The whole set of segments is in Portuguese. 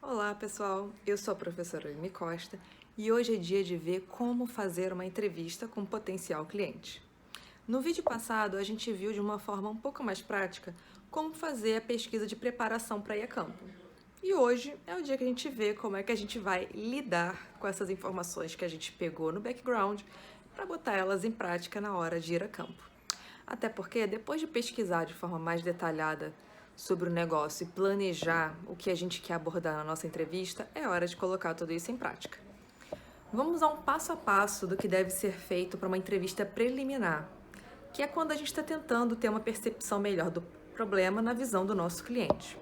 Olá, pessoal! Eu sou a professora Aline Costa e hoje é dia de ver como fazer uma entrevista com potencial cliente. No vídeo passado, a gente viu de uma forma um pouco mais prática como fazer a pesquisa de preparação para ir a campo. E hoje é o dia que a gente vê como é que a gente vai lidar com essas informações que a gente pegou no background para botar elas em prática na hora de ir a campo. Até porque, depois de pesquisar de forma mais detalhada sobre o negócio e planejar o que a gente quer abordar na nossa entrevista, é hora de colocar tudo isso em prática. Vamos a um passo a passo do que deve ser feito para uma entrevista preliminar, que é quando a gente está tentando ter uma percepção melhor do problema na visão do nosso cliente.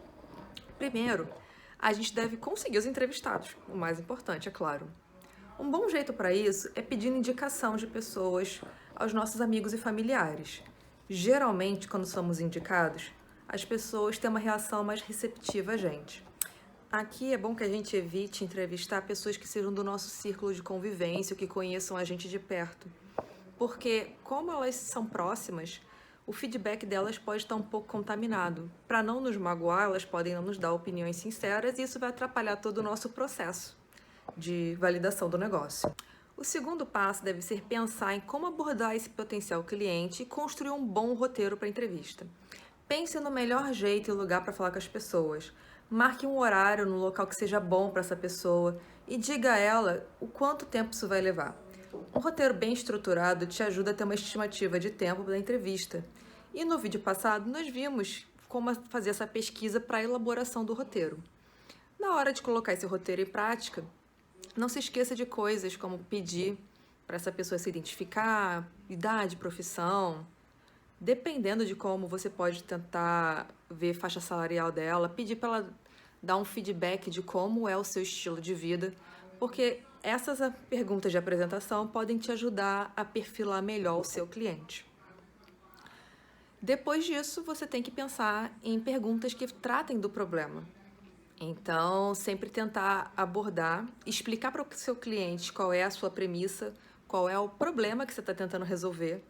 Primeiro, a gente deve conseguir os entrevistados, o mais importante, é claro. Um bom jeito para isso é pedindo indicação de pessoas aos nossos amigos e familiares. Geralmente, quando somos indicados, as pessoas têm uma reação mais receptiva a gente. Aqui é bom que a gente evite entrevistar pessoas que sejam do nosso círculo de convivência, que conheçam a gente de perto. Porque, como elas são próximas, o feedback delas pode estar um pouco contaminado. Para não nos magoar, elas podem não nos dar opiniões sinceras e isso vai atrapalhar todo o nosso processo de validação do negócio. O segundo passo deve ser pensar em como abordar esse potencial cliente e construir um bom roteiro para a entrevista. Pense no melhor jeito e lugar para falar com as pessoas. Marque um horário no local que seja bom para essa pessoa e diga a ela o quanto tempo isso vai levar. Um roteiro bem estruturado te ajuda a ter uma estimativa de tempo da entrevista. E no vídeo passado nós vimos como fazer essa pesquisa para a elaboração do roteiro. Na hora de colocar esse roteiro em prática, não se esqueça de coisas como pedir para essa pessoa se identificar, idade, profissão. Dependendo de como você pode tentar ver faixa salarial dela, pedir para ela dar um feedback de como é o seu estilo de vida, porque essas perguntas de apresentação podem te ajudar a perfilar melhor o seu cliente. Depois disso, você tem que pensar em perguntas que tratem do problema. Então, sempre tentar abordar, explicar para o seu cliente qual é a sua premissa, qual é o problema que você está tentando resolver.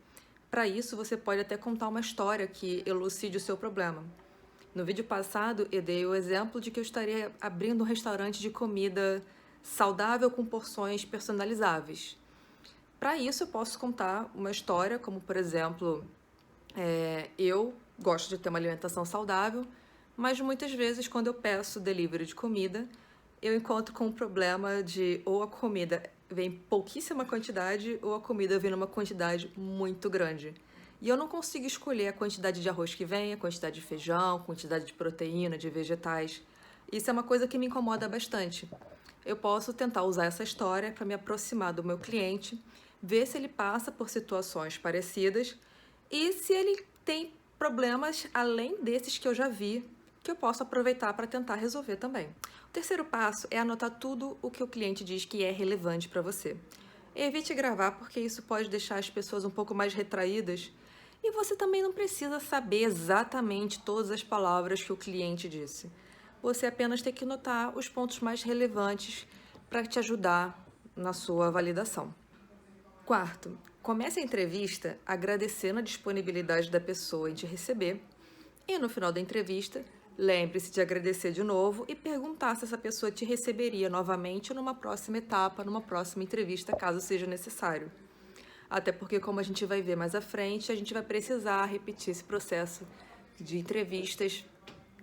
Para isso, você pode até contar uma história que elucide o seu problema. No vídeo passado, eu dei o exemplo de que eu estaria abrindo um restaurante de comida saudável com porções personalizáveis. Para isso, eu posso contar uma história, como por exemplo, eu gosto de ter uma alimentação saudável, mas muitas vezes quando eu peço delivery de comida, eu encontro com o problema de ou a comida vem em pouquíssima quantidade ou a comida vem numa quantidade muito grande. E eu não consigo escolher a quantidade de arroz que vem, a quantidade de feijão, a quantidade de proteína, de vegetais. Isso é uma coisa que me incomoda bastante. Eu posso tentar usar essa história para me aproximar do meu cliente, ver se ele passa por situações parecidas e se ele tem problemas além desses que eu já vi, que eu posso aproveitar para tentar resolver também. O terceiro passo é anotar tudo o que o cliente diz que é relevante para você. Evite gravar porque isso pode deixar as pessoas um pouco mais retraídas e você também não precisa saber exatamente todas as palavras que o cliente disse. Você apenas tem que notar os pontos mais relevantes para te ajudar na sua validação. Quarto, comece a entrevista agradecendo a disponibilidade da pessoa em te receber e no final da entrevista, lembre-se de agradecer de novo e perguntar se essa pessoa te receberia novamente numa próxima etapa, numa próxima entrevista, caso seja necessário. Até porque, como a gente vai ver mais à frente, a gente vai precisar repetir esse processo de entrevistas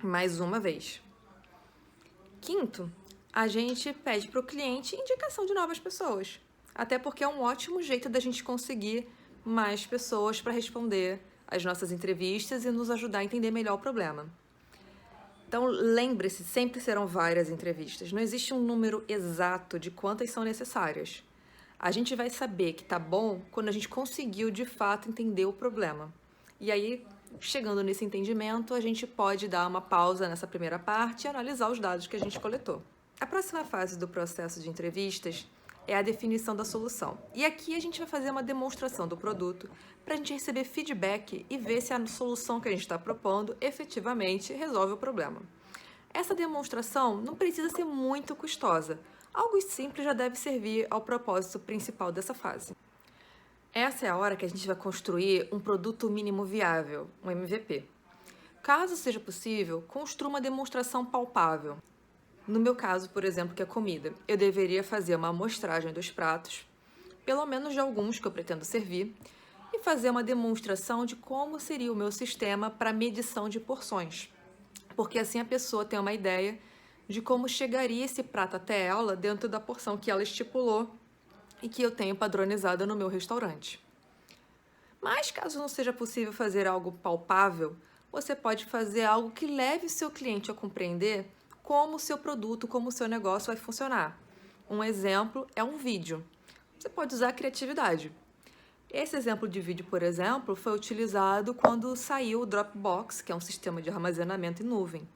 mais uma vez. Quinto, a gente pede para o cliente indicação de novas pessoas. Até porque é um ótimo jeito da gente conseguir mais pessoas para responder as nossas entrevistas e nos ajudar a entender melhor o problema. Então, lembre-se, sempre serão várias entrevistas. Não existe um número exato de quantas são necessárias. A gente vai saber que tá bom quando a gente conseguiu, de fato, entender o problema. E aí, chegando nesse entendimento, a gente pode dar uma pausa nessa primeira parte e analisar os dados que a gente coletou. A próxima fase do processo de entrevistas é a definição da solução. E aqui a gente vai fazer uma demonstração do produto para a gente receber feedback e ver se a solução que a gente está propondo efetivamente resolve o problema. Essa demonstração não precisa ser muito custosa. Algo simples já deve servir ao propósito principal dessa fase. Essa é a hora que a gente vai construir um produto mínimo viável, um MVP. Caso seja possível, construa uma demonstração palpável. No meu caso, por exemplo, que é comida, eu deveria fazer uma amostragem dos pratos, pelo menos de alguns que eu pretendo servir, e fazer uma demonstração de como seria o meu sistema para medição de porções, porque assim a pessoa tem uma ideia de como chegaria esse prato até ela dentro da porção que ela estipulou e que eu tenho padronizada no meu restaurante. Mas caso não seja possível fazer algo palpável, você pode fazer algo que leve o seu cliente a compreender como o seu produto, como o seu negócio vai funcionar. Um exemplo é um vídeo. Você pode usar a criatividade. Esse exemplo de vídeo, por exemplo, foi utilizado quando saiu o Dropbox, que é um sistema de armazenamento em nuvem.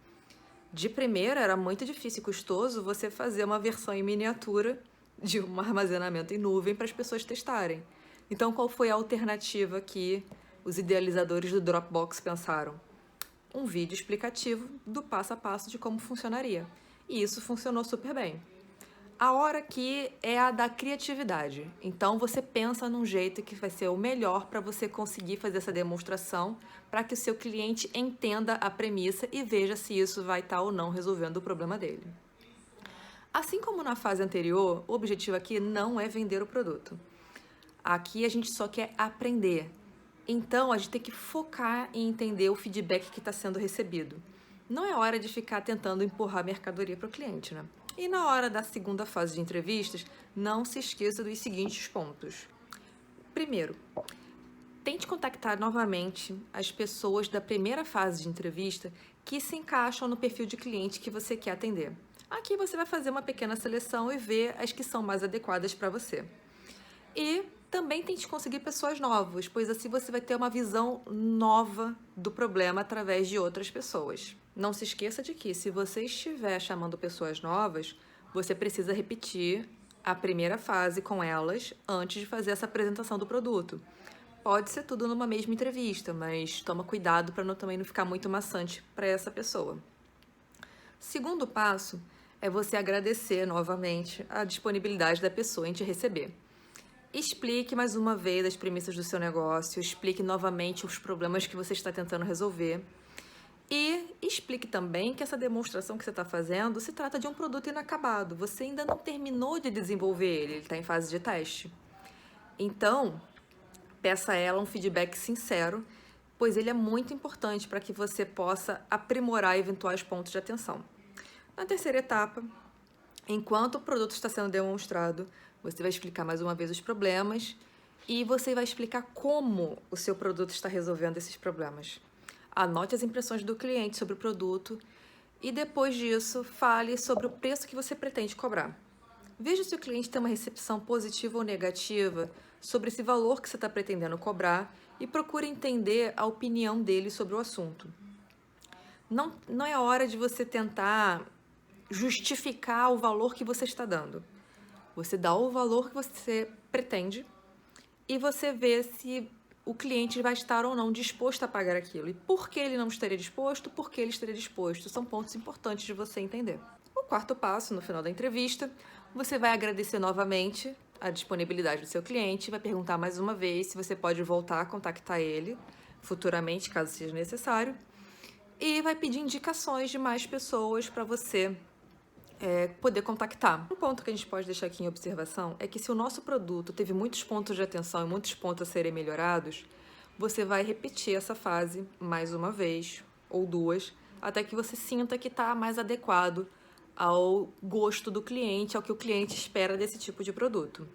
De primeira, era muito difícil e custoso você fazer uma versão em miniatura de um armazenamento em nuvem para as pessoas testarem. Então, qual foi a alternativa que os idealizadores do Dropbox pensaram? Um vídeo explicativo do passo a passo de como funcionaria. E isso funcionou super bem. A hora aqui é a da criatividade. Então você pensa num jeito que vai ser o melhor para você conseguir fazer essa demonstração, para que o seu cliente entenda a premissa e veja se isso vai estar ou não resolvendo o problema dele. Assim como na fase anterior, o objetivo aqui não é vender o produto. Aqui a gente só quer aprender. Então a gente tem que focar em entender o feedback que está sendo recebido. Não é hora de ficar tentando empurrar mercadoria para o cliente, né? E na hora da segunda fase de entrevistas, não se esqueça dos seguintes pontos. Primeiro, tente contactar novamente as pessoas da primeira fase de entrevista que se encaixam no perfil de cliente que você quer atender. Aqui você vai fazer uma pequena seleção e ver as que são mais adequadas para você. E também tente conseguir pessoas novas, pois assim você vai ter uma visão nova do problema através de outras pessoas. Não se esqueça de que, se você estiver chamando pessoas novas, você precisa repetir a primeira fase com elas antes de fazer essa apresentação do produto. Pode ser tudo numa mesma entrevista, mas toma cuidado para também não ficar muito maçante para essa pessoa. Segundo passo é você agradecer novamente a disponibilidade da pessoa em te receber. Explique mais uma vez as premissas do seu negócio, explique novamente os problemas que você está tentando resolver. E explique também que essa demonstração que você está fazendo se trata de um produto inacabado. Você ainda não terminou de desenvolver ele está em fase de teste. Então, peça a ela um feedback sincero, pois ele é muito importante para que você possa aprimorar eventuais pontos de atenção. Na terceira etapa, enquanto o produto está sendo demonstrado, você vai explicar mais uma vez os problemas e você vai explicar como o seu produto está resolvendo esses problemas. Anote as impressões do cliente sobre o produto e depois disso fale sobre o preço que você pretende cobrar. Veja se o cliente tem uma recepção positiva ou negativa sobre esse valor que você está pretendendo cobrar e procure entender a opinião dele sobre o assunto. Não é hora de você tentar justificar o valor que você está dando. Você dá o valor que você pretende e você vê se o cliente vai estar ou não disposto a pagar aquilo. E por que ele não estaria disposto, por que ele estaria disposto. São pontos importantes de você entender. O quarto passo, no final da entrevista, você vai agradecer novamente a disponibilidade do seu cliente, vai perguntar mais uma vez se você pode voltar a contactar ele futuramente, caso seja necessário, e vai pedir indicações de mais pessoas para você poder contactar. Um ponto que a gente pode deixar aqui em observação é que se o nosso produto teve muitos pontos de atenção e muitos pontos a serem melhorados, você vai repetir essa fase mais uma vez ou duas, até que você sinta que está mais adequado ao gosto do cliente, ao que o cliente espera desse tipo de produto.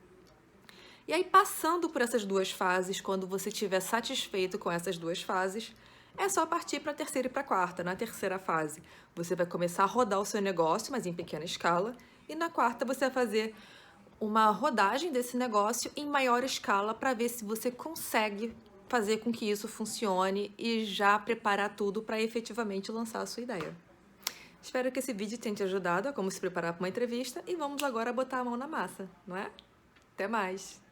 E aí, passando por essas duas fases, quando você estiver satisfeito com essas duas fases, é só partir para a terceira e para a quarta. Na terceira fase, você vai começar a rodar o seu negócio, mas em pequena escala. E na quarta, você vai fazer uma rodagem desse negócio em maior escala para ver se você consegue fazer com que isso funcione e já preparar tudo para efetivamente lançar a sua ideia. Espero que esse vídeo tenha te ajudado a como se preparar para uma entrevista e vamos agora botar a mão na massa, não é? Até mais!